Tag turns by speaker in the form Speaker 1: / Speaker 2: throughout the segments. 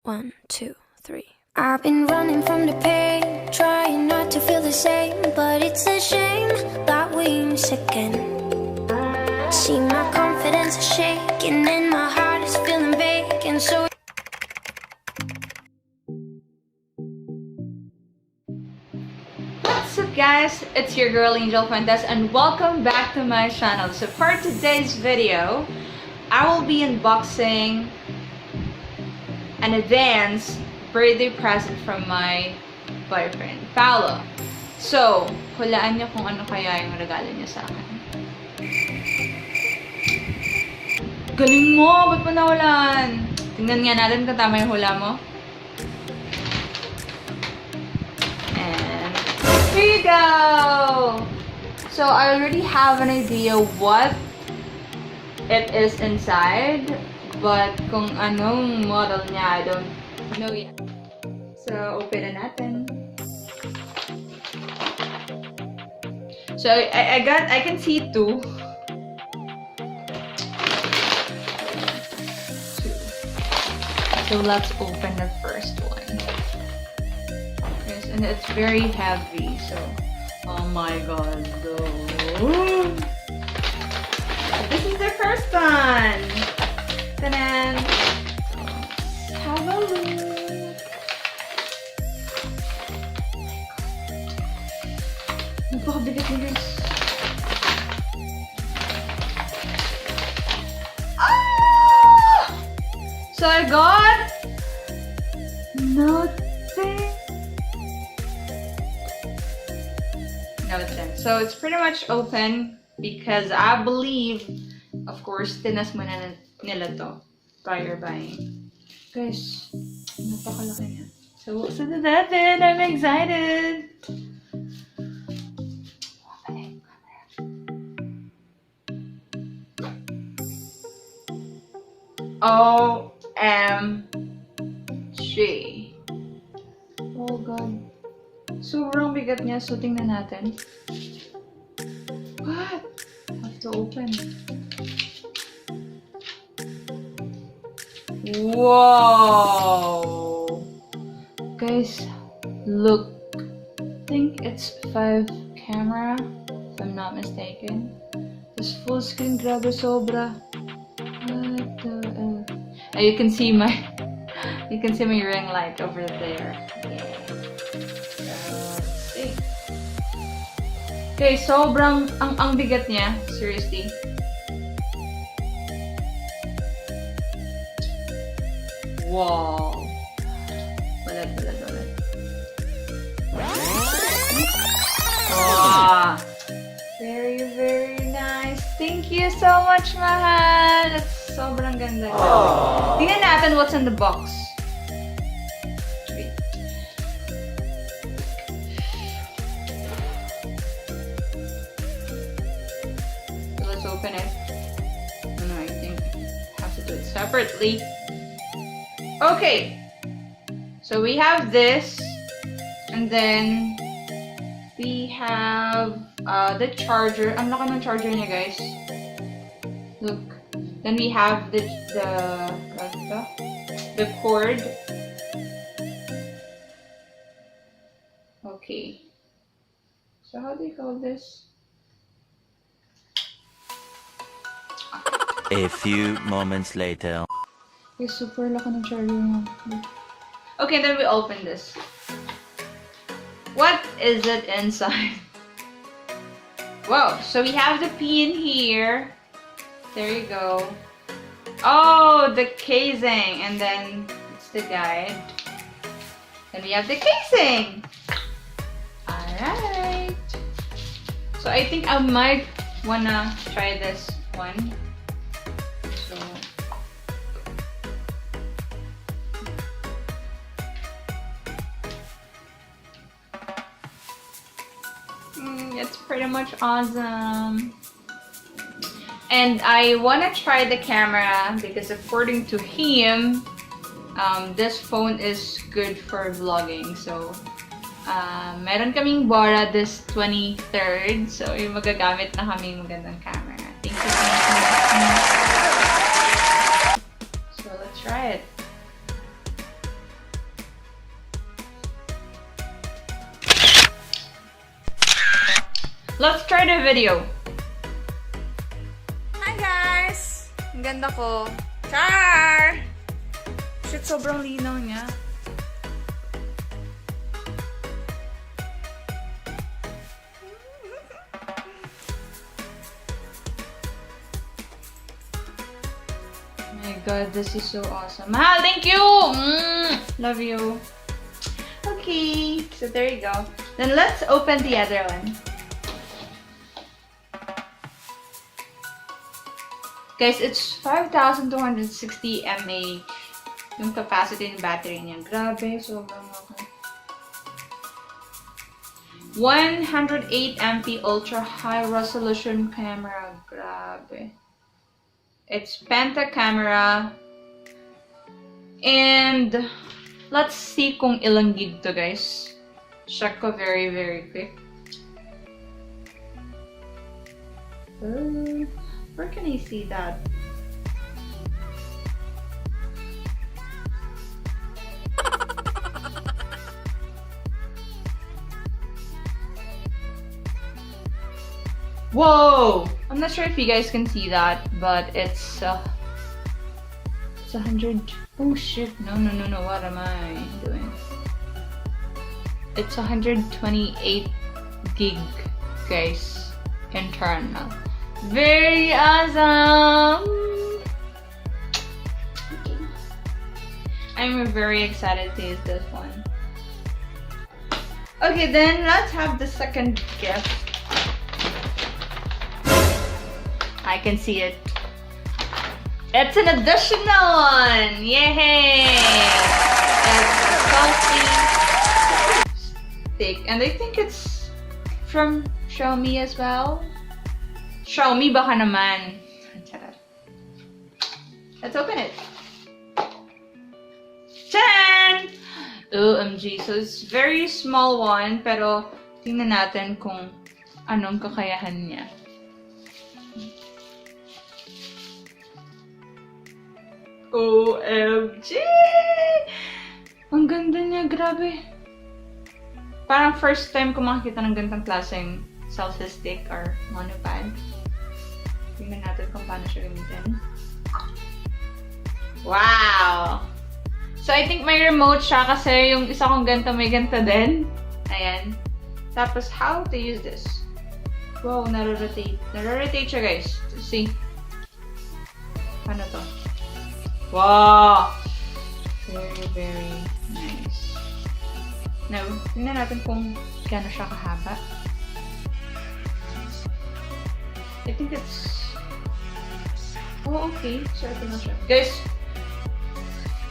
Speaker 1: 1, 2, 3. I've been running from the pain, trying not to feel the same, but it's a shame that we miss again. See, my confidence is shaking and my heart is feeling vacant, so
Speaker 2: what's up guys, it's your girl Angel Fuentes and welcome back to my channel. So for today's video, I will be unboxing an advance birthday present from my boyfriend, Paolo. So, hulaan niyo kung ano kaya yung regalo niya sa akin. Galing mo! Ba't mo nahulaan? Tingnan nga natin kung tama yung hula mo. And here you go! So, I already have an idea what it is inside. But kung anong model niya, I don't know yet. So, open na natin. So, I can see two. So, let's open the first one. Yes, and it's very heavy, so, oh my god, no. This is the first one! Ta-da! Have a look! Napakabigat niya guys. Ah! So I got nothing. So it's pretty much open because I believe, of course, tinas mo na nila to prior buying. Guys, napakalaki niya. So buksan na natin. I'm excited! OMG. Oh god. Sobrang bigat niya. So tingnan natin. What? I have to open. Whoa! Guys, look. I think it's 5 camera, if I'm not mistaken. This full screen, grabe sobra. What the you can see my ring light over there. Yeah. So, let's see. Okay, sobrang ang bigat niya, seriously. Wow. Balat. Wow. Very, very nice. Thank you so much, mahal. That's sobrang ganda. Tingnan natin what's in the box. Wait. So let's open it. No, I think I have to do it separately. Okay, so we have this, and then we have the charger. Ang laki ng charger niya, guys. Look. Then we have the cord. Okay. So how do you call this?
Speaker 3: A few moments later.
Speaker 2: Okay, super laki ng charger mo. Okay, then we open this. What is it inside? Wow, so we have the pin here. There you go. Oh, the casing. And then it's the guide. Then we have the casing. Alright. So I think I might wanna try this one. So it's pretty much awesome. And I want to try the camera because according to him, this phone is good for vlogging. So, meron kaming Bora this 23rd. So, yung magagamit na kami magandang camera. Thank you so much. So, let's try it. let's try the video.
Speaker 4: Hi guys! Ang ganda ko. Char! Shit, sobrang linaw niya.
Speaker 2: Oh my god, this is so awesome. Mahal, thank you! Love you. Okay, so there you go. Then let's open the other one. Guys, it's 5,260 mAh yung capacity ng battery niya. Grabe, sobrang okay. 108 MP ultra high resolution camera. Grabe. It's penta camera. And let's see kung ilang gig to, guys. Check ko very, very quick. Where can I see that? Whoa! I'm not sure if you guys can see that, but it's 100. Oh shit! No! What am I doing? It's 128 gig, guys, internal. Very awesome! I'm very excited to use this one. Okay, then let's have the second gift. I can see it. It's an additional one! Yay! It's a selfie stick. And I think it's from Xiaomi as well. Xiaomi baka naman. Let's open it. Jan! OMG. So it's very small one, pero tingnan natin kung anong kakayahan niya. OMG! Ang ganda niya, grabe. Parang first time ko makakita ng ganitong klaseng selfie stick or monopod. Tingnan natin kung paano siya gamitin. Wow! So, I think may remote siya kasi yung isa kong ganito may ganito din. Ayan. Tapos, how to use this? Wow, naro-rotate. Naro-rotate siya, guys. See? Paano to? Wow! Very, very nice. Now, tingnan natin kung gaano siya kahaba. I think it's... Oh, okay. So, ito na siya. Guys,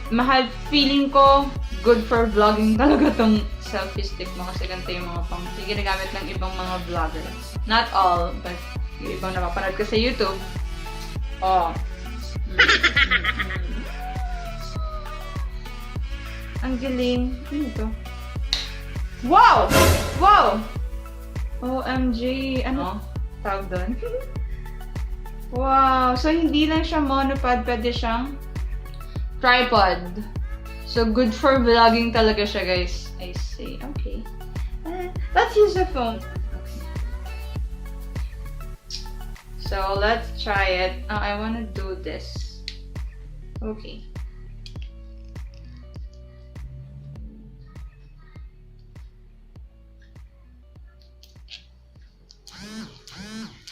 Speaker 2: mahal, feeling ko good for vlogging talaga tong selfie stick mo kasi ganito yung mga pang ginagamit ng ibang mga vloggers. Not all, but yung ibang napapanood ko sa YouTube. Oh. Ang galing. Ano ito? Wow! Wow! OMG! Ano? Tawag doon? Wow! So, hindi lang siya monopod, pwede siyang tripod. So, good for vlogging talaga siya, guys. I see. Okay. Let's use the phone. Okay. So, let's try it. I want to do this. Okay.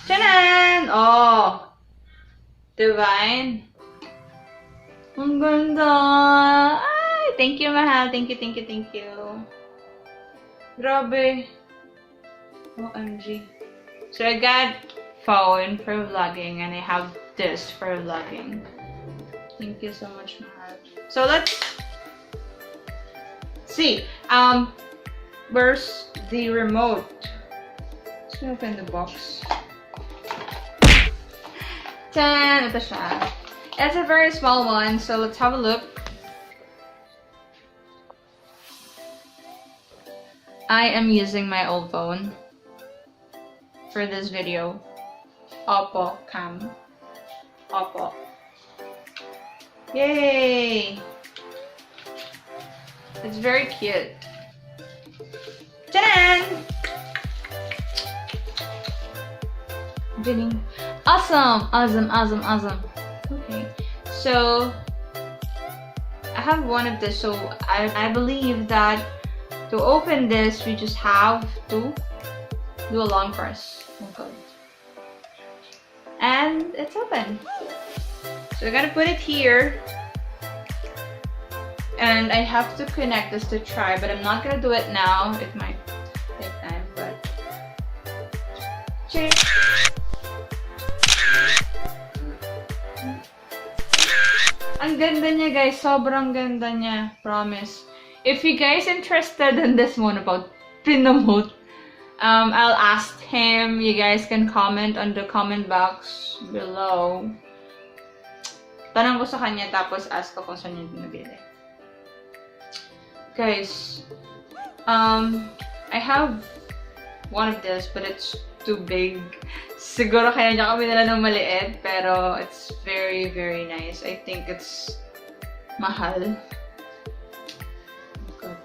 Speaker 2: Tanan! Oh! Divine. Ang ganda! Ay! Thank you, mahal. Thank you. Grabe. OMG. So, I got phone for vlogging and I have this for vlogging. Thank you so much, mahal. So, let's see. Where's the remote? Let's open the box. Tan! Ito siya. It's a very small one, so let's have a look. I am using my old phone for this video. Oppo Cam. Oppo. Yay! It's very cute. Ta-da! Galing. Awesome! Awesome, awesome, awesome. Okay. So, I have one of this. So, I believe that to open this, we just have to do a long press. Okay. And it's open. So, we're gonna put it here. And I have to connect this to try, but I'm not gonna do it now. It might take time, but... Cheers! Ang ganda niya, guys. Sobrang ganda niya. Promise. If you guys interested in this one about Pinomote, I'll ask him. You guys can comment on the comment box below. Tanong ko sa kanya, tapos ask ko kung saan niya nabili. Guys, I have one of this, but it's too big. Siguro kaya niya kami nila ng maliit, pero it's very, very nice. I think it's mahal. Good.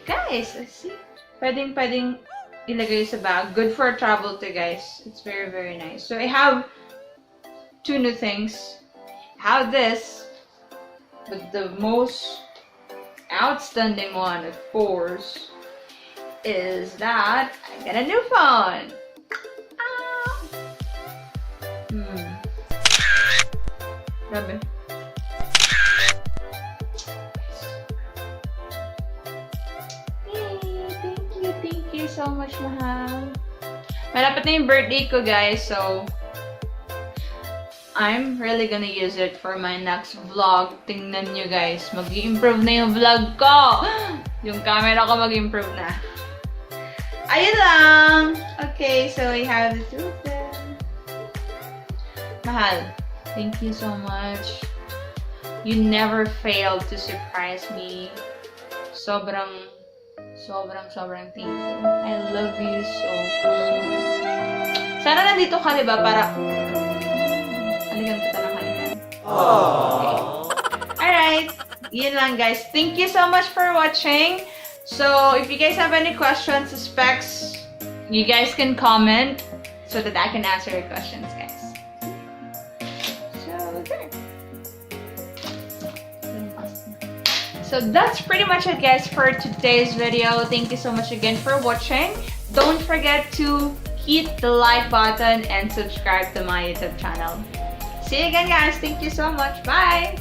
Speaker 2: Guys, see? Pwedeng ilagay sa bag. Good for travel too, guys. It's very, very nice. So I have two new things. I have this, but the most outstanding one, of course, is that I got a new phone. Grabe. Yay! Thank you so much, mahal. Malapit na yung birthday ko, guys, so I'm really gonna use it for my next vlog. Tingnan nyo, guys. Mag-i-improve na yung vlog ko. Yung camera ko mag-improve na. Ayun lang. Okay, so we have the two of them. Mahal, thank you so much. You never failed to surprise me. Sobrang thank you. I love you so much. Sana nandito ka, diba? Para... Okay. Alright. Yun lang, guys. Thank you so much for watching. So, if you guys have any questions, specs, you guys can comment so that I can answer your questions, guys. So, there. So, that's pretty much it, guys, for today's video. Thank you so much again for watching. Don't forget to hit the like button and subscribe to my YouTube channel. See you again, guys. Thank you so much. Bye!